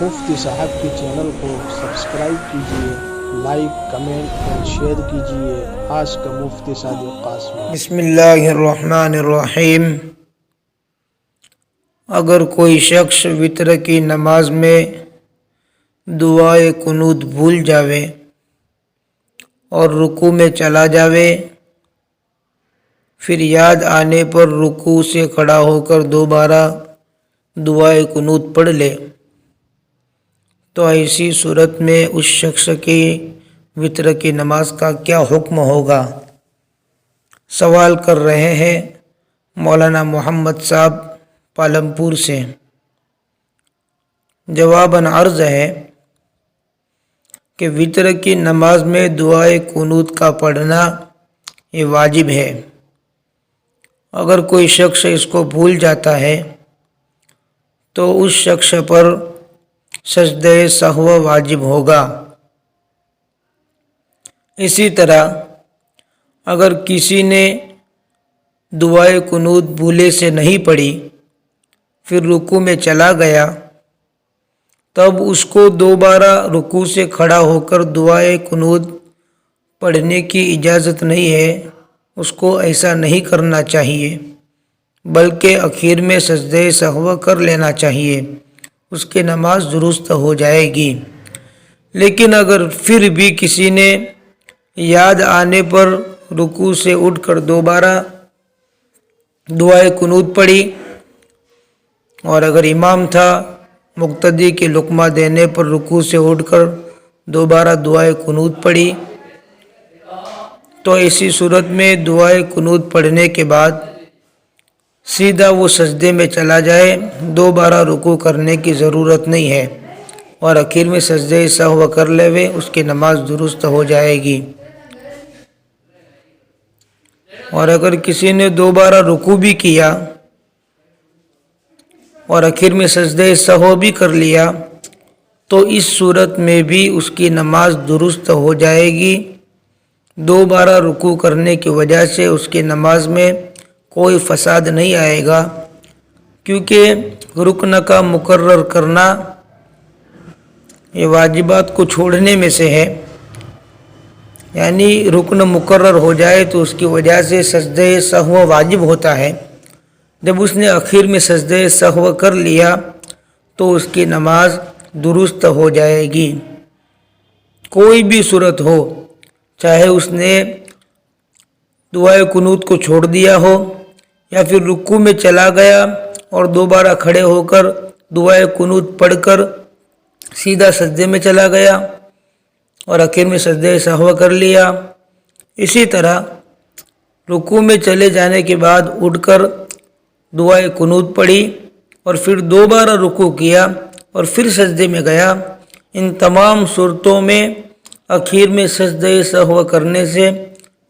مفتی صاحب کے چینل کو سبسکرائب کیجئے، لائک، کمنٹ اور شیئر کیجئے۔ آج کا مفتی صادق قاسمی۔ بسم اللہ الرحمن الرحیم۔ اگر کوئی شخص وتر کی نماز میں دعائے قنوت بھول جاوے اور رکوع میں چلا جاوے، پھر یاد آنے پر رکوع سے کھڑا ہو کر دوبارہ دعائے قنوت پڑھ لے، تو ایسی صورت میں اس شخص کی وتر کی نماز کا کیا حکم ہوگا؟ سوال کر رہے ہیں مولانا محمد صاحب پالمپور سے۔ جواباً عرض ہے کہ وتر کی نماز میں دعائے قنوت کا پڑھنا یہ واجب ہے۔ اگر کوئی شخص اس کو بھول جاتا ہے تو اس شخص پر سجدہ سہو واجب ہوگا۔ اسی طرح اگر کسی نے دعائے قنوت بھولے سے نہیں پڑھی، پھر رکوع میں چلا گیا، تب اس کو دوبارہ رکوع سے کھڑا ہو کر دعائے قنوت پڑھنے کی اجازت نہیں ہے۔ اس کو ایسا نہیں کرنا چاہیے، بلکہ آخر میں سجدہ سہو کر لینا چاہیے، اس کی نماز درست ہو جائے گی۔ لیکن اگر پھر بھی کسی نے یاد آنے پر رکوع سے اٹھ کر دوبارہ دعائے قنوت پڑھی، اور اگر امام تھا مقتدی کے لقمہ دینے پر رکوع سے اٹھ کر دوبارہ دعائے قنوت پڑھی، تو ایسی صورت میں دعائے قنوت پڑھنے کے بعد سیدھا وہ سجدے میں چلا جائے، دوبارہ رکوع کرنے کی ضرورت نہیں ہے، اور آخر میں سجدہ سہو کر لے، اس کی نماز درست ہو جائے گی۔ اور اگر کسی نے دوبارہ رکوع بھی کیا اور آخر میں سجدہ سہو بھی کر لیا، تو اس صورت میں بھی اس کی نماز درست ہو جائے گی۔ دوبارہ رکوع کرنے کی وجہ سے اس کی نماز میں کوئی فساد نہیں آئے گا، کیونکہ رکن کا مقرر کرنا یہ واجبات کو چھوڑنے میں سے ہے، یعنی رکن مقرر ہو جائے تو اس کی وجہ سے سجدہ سہو واجب ہوتا ہے۔ جب اس نے آخر میں سجدہ سہو کر لیا تو اس کی نماز درست ہو جائے گی۔ کوئی بھی صورت ہو، چاہے اس نے دعائے قنوت کو چھوڑ دیا ہو یا پھر رکوع میں چلا گیا اور دوبارہ کھڑے ہو کر دعائے قنوت پڑھ کر سیدھا سجدے میں چلا گیا اور آخر میں سجدہ سہو کر لیا۔ اسی طرح رکوع میں چلے جانے کے بعد اٹھ کر دعائے قنوت پڑھی اور پھر دوبارہ رکوع کیا اور پھر سجدے میں گیا، ان تمام صورتوں میں آخر میں سجدہ سہو کرنے سے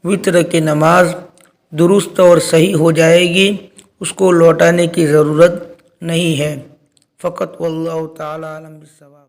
وتر کی نماز درست اور صحیح ہو جائے گی، اس کو لوٹانے کی ضرورت نہیں ہے۔ فقط واللہ تعالی عالم بالصواب۔